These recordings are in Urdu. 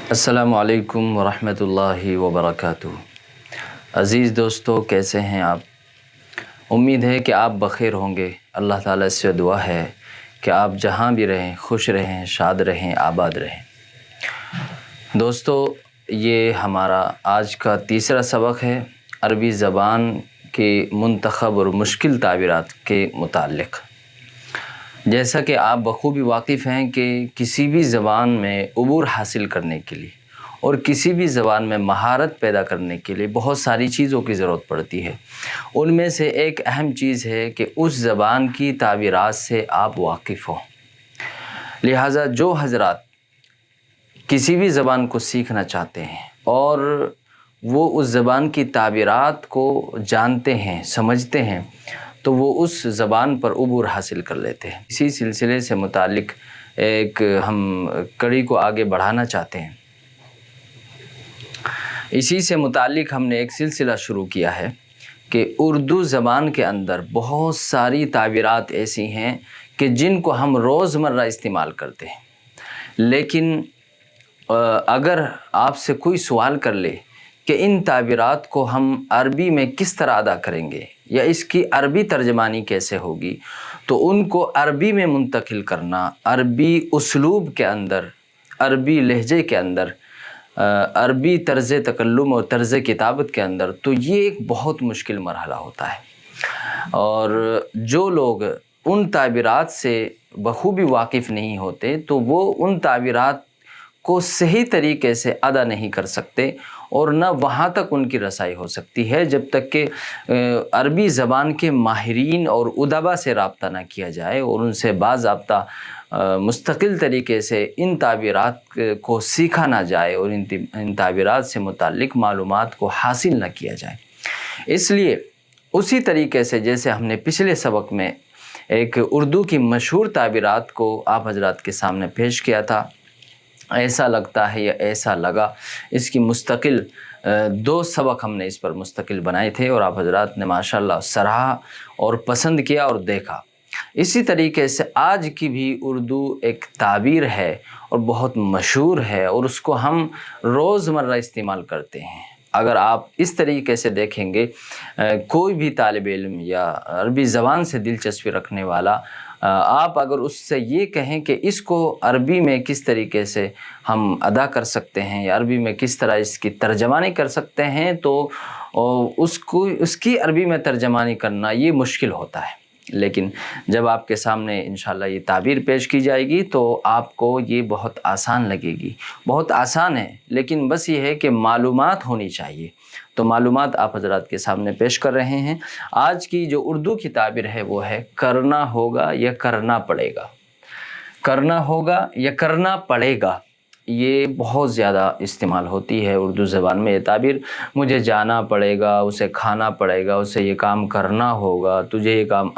السلام علیکم ورحمۃ اللہ وبرکاتہ۔ عزیز دوستو، کیسے ہیں آپ؟ امید ہے کہ آپ بخیر ہوں گے۔ اللہ تعالیٰ سے دعا ہے کہ آپ جہاں بھی رہیں خوش رہیں، شاد رہیں، آباد رہیں۔ دوستو، یہ ہمارا آج کا تیسرا سبق ہے عربی زبان کے منتخب اور مشکل تعبیرات کے متعلق۔ جیسا کہ آپ بخوبی واقف ہیں کہ کسی بھی زبان میں عبور حاصل کرنے کے لیے اور کسی بھی زبان میں مہارت پیدا کرنے کے لیے بہت ساری چیزوں کی ضرورت پڑتی ہے۔ ان میں سے ایک اہم چیز ہے کہ اس زبان کی تعبیرات سے آپ واقف ہوں۔ لہٰذا جو حضرات کسی بھی زبان کو سیکھنا چاہتے ہیں اور وہ اس زبان کی تعبیرات کو جانتے ہیں، سمجھتے ہیں، تو وہ اس زبان پر عبور حاصل کر لیتے ہیں۔ اسی سلسلے سے متعلق ایک ہم کڑی کو آگے بڑھانا چاہتے ہیں۔ اسی سے متعلق ہم نے ایک سلسلہ شروع کیا ہے کہ اردو زبان کے اندر بہت ساری تعبیرات ایسی ہیں کہ جن کو ہم روزمرہ استعمال کرتے ہیں، لیکن اگر آپ سے کوئی سوال کر لے کہ ان تعبیرات کو ہم عربی میں کس طرح ادا کریں گے یا اس کی عربی ترجمانی کیسے ہوگی، تو ان کو عربی میں منتقل کرنا، عربی اسلوب کے اندر، عربی لہجے کے اندر، عربی طرز تکلم اور طرز کتابت کے اندر، تو یہ ایک بہت مشکل مرحلہ ہوتا ہے۔ اور جو لوگ ان تعبیرات سے بخوبی واقف نہیں ہوتے تو وہ ان تعبیرات کو صحیح طریقے سے ادا نہیں کر سکتے اور نہ وہاں تک ان کی رسائی ہو سکتی ہے جب تک کہ عربی زبان کے ماہرین اور ادبا سے رابطہ نہ کیا جائے اور ان سے باضابطہ مستقل طریقے سے ان تعبیرات کو سیکھا نہ جائے اور ان تعبیرات سے متعلق معلومات کو حاصل نہ کیا جائے۔ اس لیے اسی طریقے سے جیسے ہم نے پچھلے سبق میں ایک اردو کی مشہور تعبیرات کو آپ حضرات کے سامنے پیش کیا تھا، ایسا لگتا ہے یا ایسا لگا، اس کی مستقل 2 سبق ہم نے اس پر مستقل بنائے تھے اور آپ حضرات نے ماشاءاللہ سراہا اور پسند کیا اور دیکھا۔ اسی طریقے سے آج کی بھی اردو ایک تعبیر ہے اور بہت مشہور ہے اور اس کو ہم روزمرہ استعمال کرتے ہیں۔ اگر آپ اس طریقے سے دیکھیں گے، کوئی بھی طالب علم یا عربی زبان سے دلچسپی رکھنے والا، آپ اگر اس سے یہ کہیں کہ اس کو عربی میں کس طریقے سے ہم ادا کر سکتے ہیں یا عربی میں کس طرح اس کی ترجمانی کر سکتے ہیں، تو اس کی عربی میں ترجمانی کرنا یہ مشکل ہوتا ہے۔ لیکن جب آپ کے سامنے انشاءاللہ یہ تعبیر پیش کی جائے گی تو آپ کو یہ بہت آسان لگے گی۔ بہت آسان ہے، لیکن بس یہ ہے کہ معلومات ہونی چاہیے۔ تو معلومات آپ حضرات کے سامنے پیش کر رہے ہیں۔ آج کی جو اردو کی تعبیر ہے وہ ہے کرنا ہوگا یا کرنا پڑے گا۔ کرنا ہوگا یا کرنا پڑے گا، یہ بہت زیادہ استعمال ہوتی ہے اردو زبان میں یہ تعبیر۔ مجھے جانا پڑے گا، اسے کھانا پڑے گا، اسے یہ کام کرنا ہوگا، تجھے یہ کام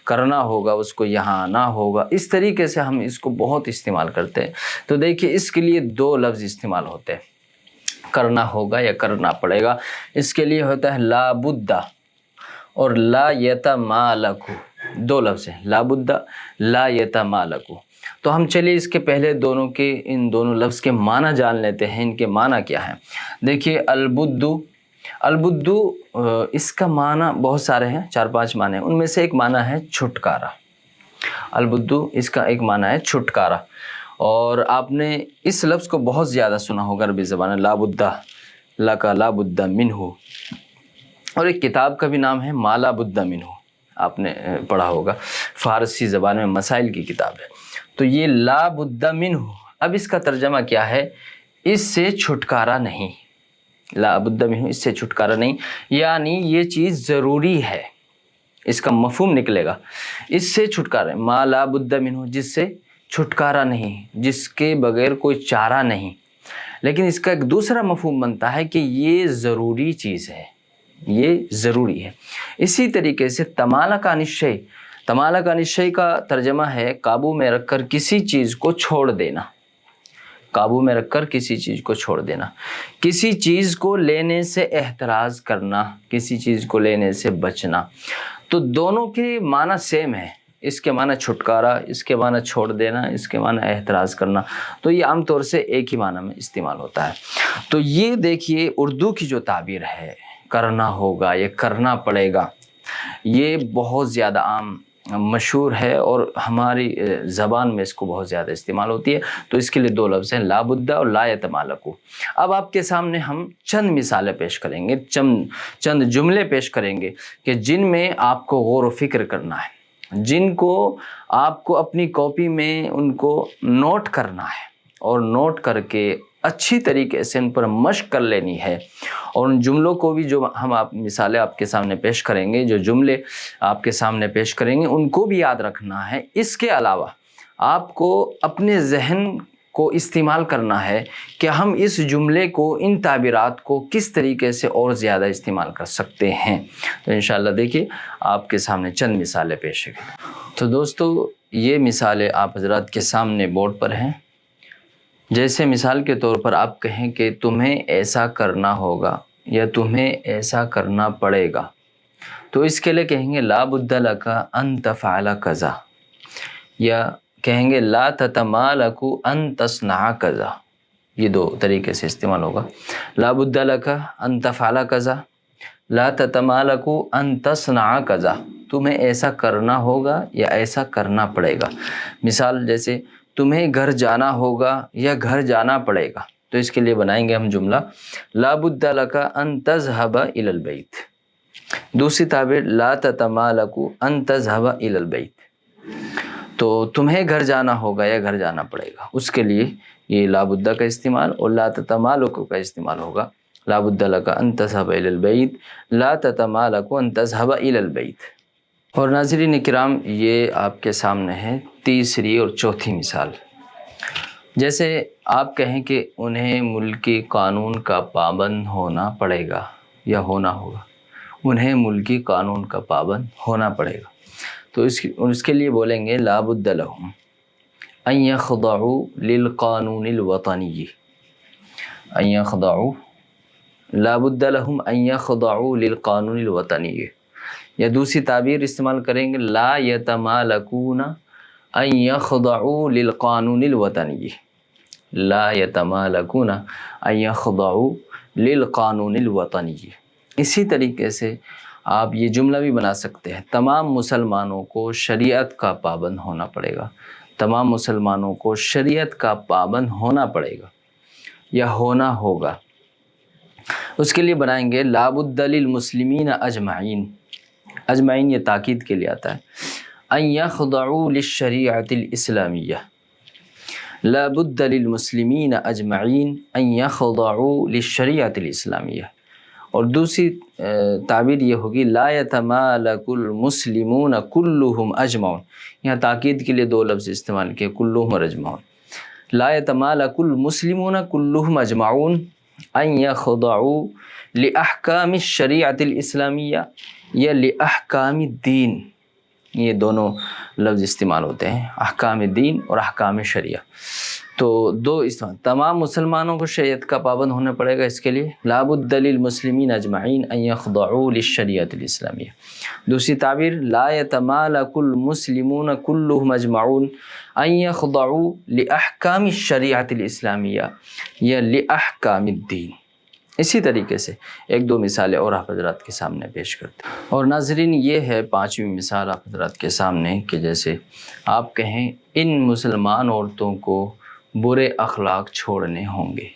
کرنا ہوگا، اس کو یہاں آنا ہوگا۔ اس طریقے سے ہم اس کو بہت استعمال کرتے ہیں۔ تو دیکھیے، اس کے لیے 2 لفظ استعمال ہوتے ہیں، کرنا ہوگا یا کرنا پڑے گا۔ اس کے لیے ہوتا ہے لا بد اور لا یتمالک، 2 لفظ ہیں، لا بد، لا یتمالک۔ تو ہم چلیے اس کے پہلے ان دونوں لفظ کے معنی جان لیتے ہیں۔ ان کے معنی کیا ہیں؟ دیکھیے، البدو اس کا معنی بہت سارے ہیں، 4-5 معنی ہیں۔ ان میں سے ایک معنی ہے چھٹکارا۔ البدو اس کا ایک معنی ہے چھٹکارا، اور آپ نے اس لفظ کو بہت زیادہ سنا ہوگا عربی زبان میں، لا بد لکا لا بد منہ، اور ایک کتاب کا بھی نام ہے ما لا بد منہ، آپ نے پڑھا ہوگا، فارسی زبان میں مسائل کی کتاب ہے۔ تو یہ لا بد منہ، اب اس کا ترجمہ کیا ہے؟ اس سے چھٹکارا نہیں، لا بد منہ، اس سے چھٹکارا نہیں، یعنی یہ چیز ضروری ہے۔ اس کا مفہوم نکلے گا، اس سے چھٹکارا، ما لا بد منہ، جس سے چھٹکارا نہیں، جس کے بغیر کوئی چارہ نہیں۔ لیکن اس کا ایک دوسرا مفہوم بنتا ہے کہ یہ ضروری چیز ہے، یہ ضروری ہے۔ اسی طریقے سے تمالک عن الشیء، تمالک عن الشیء کا ترجمہ ہے قابو میں رکھ کر کسی چیز کو چھوڑ دینا، قابو میں رکھ کر کسی چیز کو چھوڑ دینا، کسی چیز کو لینے سے احتراز کرنا، کسی چیز کو لینے سے بچنا۔ تو دونوں کے معنی سیم ہے، اس کے معنی چھٹکارا، اس کے معنی چھوڑ دینا، اس کے معنی احتراز کرنا، تو یہ عام طور سے ایک ہی معنی میں استعمال ہوتا ہے۔ تو یہ دیکھیے اردو کی جو تعبیر ہے کرنا ہوگا یا کرنا پڑے گا، یہ بہت زیادہ عام مشہور ہے اور ہماری زبان میں اس کو بہت زیادہ استعمال ہوتی ہے۔ تو اس کے لیے دو لفظ ہیں، لا بد اور لا یتمالک۔ اب آپ کے سامنے ہم چند مثالیں پیش کریں گے، چند جملے پیش کریں گے کہ جن میں آپ کو غور و فکر کرنا ہے، جن کو آپ کو اپنی کاپی میں ان کو نوٹ کرنا ہے اور نوٹ کر کے اچھی طریقے سے ان پر مشق کر لینی ہے، اور ان جملوں کو بھی جو ہم مثالیں آپ کے سامنے پیش کریں گے، جو جملے آپ کے سامنے پیش کریں گے، ان کو بھی یاد رکھنا ہے۔ اس کے علاوہ آپ کو اپنے ذہن کو استعمال کرنا ہے کہ ہم اس جملے کو، ان تعبیرات کو کس طریقے سے اور زیادہ استعمال کر سکتے ہیں۔ تو انشاءاللہ دیکھیے آپ کے سامنے چند مثالیں پیش ہیں۔ تو دوستو یہ مثالیں آپ حضرات کے سامنے بورڈ پر ہیں۔ جیسے مثال کے طور پر آپ کہیں کہ تمہیں ایسا کرنا ہوگا یا تمہیں ایسا کرنا پڑے گا، تو اس کے لیے کہیں گے لا بد لک ان تفعل کذا، یا کہیں گے لا تتمالک ان تصنع کذا۔ یہ دو طریقے سے استعمال ہوگا، لا بد لک ان تفعل کذا، لا تتمالک ان تصنع کذا، تمہیں ایسا کرنا ہوگا یا ایسا کرنا پڑے گا۔ مثال جیسے تمہیں گھر جانا ہوگا یا گھر جانا پڑے گا، تو اس کے لیے بنائیں گے ہم جملہ لا بد لک ان تذهب الى البیت۔ دوسری تعبیر لا تتمالک ان تذهب الى البیت، تو تمہیں گھر جانا ہوگا یا گھر جانا پڑے گا، اس کے لیے یہ لا بد کا استعمال اور لا تتمالک کا استعمال ہوگا، لا بد لک ان تذهب الى البیت، لا تتمالک ان تذهب الى البیت۔ اور ناظرین کرام یہ آپ کے سامنے ہے تیسری اور چوتھی مثال۔ جیسے آپ کہیں کہ انہیں ملکی قانون کا پابند ہونا پڑے گا یا ہونا ہوگا، انہیں ملکی قانون کا پابند ہونا پڑے گا، تو اس کے لیے بولیں گے لا بد لهم ان يخضعوا للقانون الوطنی، ان يخضعوا، لا بد لهم ان يخضعوا للقانون الوطنی۔ یا دوسری تعبیر استعمال کریں گے لا یتمالکون ان یخضعوا للقانون الوطنی، لا یتمالکون ان یخضعوا للقانون الوطنی۔ اسی طریقے سے آپ یہ جملہ بھی بنا سکتے ہیں، تمام مسلمانوں کو شریعت کا پابند ہونا پڑے گا، تمام مسلمانوں کو شریعت کا پابند ہونا پڑے گا یا ہونا ہوگا۔ اس کے لیے بنائیں گے لا بد للمسلمین اجمعین، اجمعین یہ تاکید کے لیے آتا ہے، ان یخضعوا للشریعۃ الاسلامیہ، لا بد للمسلمین اجمعین ان یخضعوا للشریعۃ الاسلامیہ۔ اور دوسری تعبیر یہ ہوگی لا یتمالک المسلمون کلہم اجمعون، یہاں تاکید کے لیے دو لفظ استعمال کیے، کلہم اور اجمعون۔ لا یتمالک المسلمون کلہم اجمعون ان یخضعوا لاحکام الشریعۃ الاسلامیہ یا لاحکام الدین، یہ دونوں لفظ استعمال ہوتے ہیں، احکام دین اور احکام شریعہ۔ تو دو استعمال، تمام مسلمانوں کو شریعت کا پابند ہونا پڑے گا، اس کے لیے لا بد للمسلمین اجمعین ان یخضعوا للشریعۃ الاسلامیہ۔ دوسری تعبیر لا یتمالک المسلمون کلہم اجمعون ان یخضعوا لاحکام الشریعۃ الاسلامیہ یا لاحکام الدین۔ اسی طریقے سے ایک دو مثالیں اور آپ حضرات کے سامنے پیش کرتے ہیں۔ اور ناظرین یہ ہے پانچویں مثال آپ حضرات کے سامنے کہ جیسے آپ کہیں ان مسلمان عورتوں کو برے اخلاق چھوڑنے ہوں گے،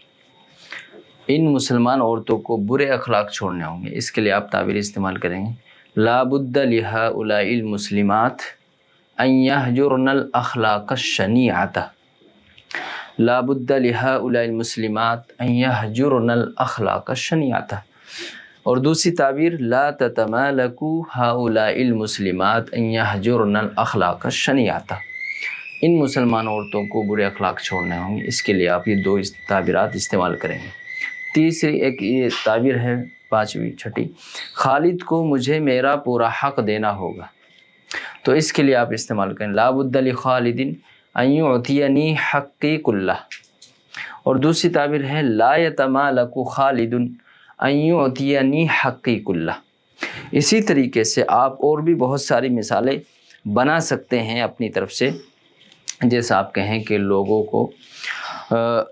ان مسلمان عورتوں کو برے اخلاق چھوڑنے ہوں گے، اس کے لیے آپ تعبیر استعمال کریں گے لا بد لہؤلاء المسلمات ان یہجرن الاخلاق الشنیعۃ، لا بد لہؤلاء المسلمات ان یہجرن الاخلاق الشنیعۃ۔ اور دوسری تعبیر لا تتمالکوا ہؤلاء المسلمات ان یہجرن الاخلاق الشنیعۃ، ان مسلمان عورتوں کو برے اخلاق چھوڑنے ہوں گے، اس کے لیے آپ یہ دو تعبیرات استعمال کریں گے۔ تیسری ایک یہ تعبیر ہے پانچویں چھٹی، خالد کو مجھے میرا پورا حق دینا ہوگا، تو اس کے لیے آپ استعمال کریں لا بد لخالد ان یعطینی حقی کلہ۔ اور دوسری تعبیر ہے لا یتمالک خالد ان یعطینی حقی کلہ۔ اسی طریقے سے آپ اور بھی بہت ساری مثالیں بنا سکتے ہیں اپنی طرف سے. جیسا آپ کہیں کہ لوگوں کو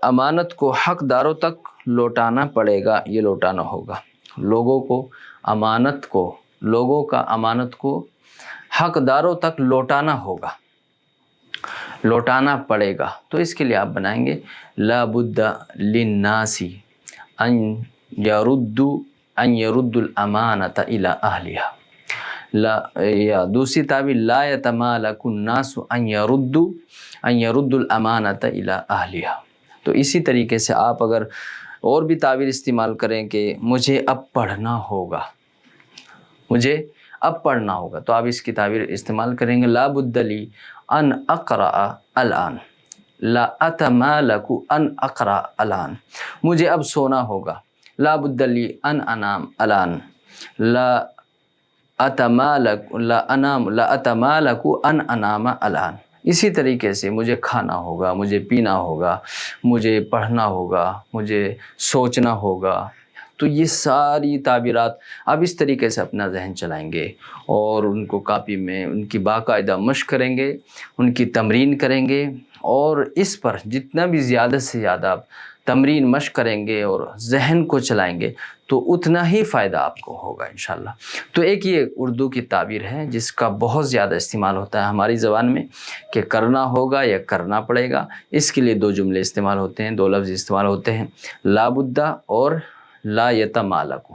امانت کو حقداروں تک لوٹانا پڑے گا، یہ لوٹانا ہوگا. لوگوں کا امانت کو حقداروں تک لوٹانا ہوگا، لوٹانا پڑے گا. تو اس کے لیے آپ بنائیں گے لا بد للناس ان يردوا الامانۃ الى اہلها. یا دوسری تعبیر لا يتمالك الناس ان يردوا الامانۃ الى اہلها. تو اسی طریقے سے آپ اگر اور بھی تعبیر استعمال کریں کہ مجھے اب پڑھنا ہوگا، تو آپ اس کی تعبیر استعمال کریں گے لا بد لی ان اقرأ الان، لا اتمالک ان اقرأ الان. مجھے اب سونا ہوگا. لا بد لی ان انام الان، لا اتمالک ان انام الان. اسی طریقے سے مجھے کھانا ہوگا، مجھے پینا ہوگا، مجھے پڑھنا ہوگا، مجھے سوچنا ہوگا. تو یہ ساری تعبیرات آپ اس طریقے سے اپنا ذہن چلائیں گے اور ان کو کاپی میں ان کی باقاعدہ مشق کریں گے، ان کی تمرین کریں گے. اور اس پر جتنا بھی زیادہ سے زیادہ آپ تمرین مشق کریں گے اور ذہن کو چلائیں گے تو اتنا ہی فائدہ آپ کو ہوگا انشاءاللہ. تو ایک یہ اردو کی تعبیر ہے جس کا بہت زیادہ استعمال ہوتا ہے ہماری زبان میں کہ کرنا ہوگا یا کرنا پڑے گا. اس کے لیے دو جملے استعمال ہوتے ہیں، دو لفظ استعمال ہوتے ہیں، لا بدہ اور لا یتمالک.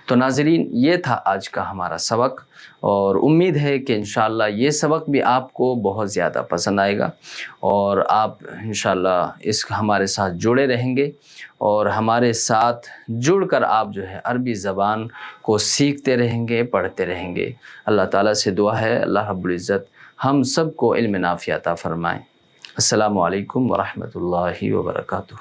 تو ناظرین یہ تھا آج کا ہمارا سبق، اور امید ہے کہ انشاءاللہ یہ سبق بھی آپ کو بہت زیادہ پسند آئے گا اور آپ انشاءاللہ ہمارے ساتھ جڑے رہیں گے اور ہمارے ساتھ جڑ کر آپ جو ہے عربی زبان کو سیکھتے رہیں گے، پڑھتے رہیں گے. اللہ تعالیٰ سے دعا ہے اللہ رب العزت ہم سب کو علم نافع عطا فرمائیں. السلام علیکم ورحمۃ اللہ وبرکاتہ.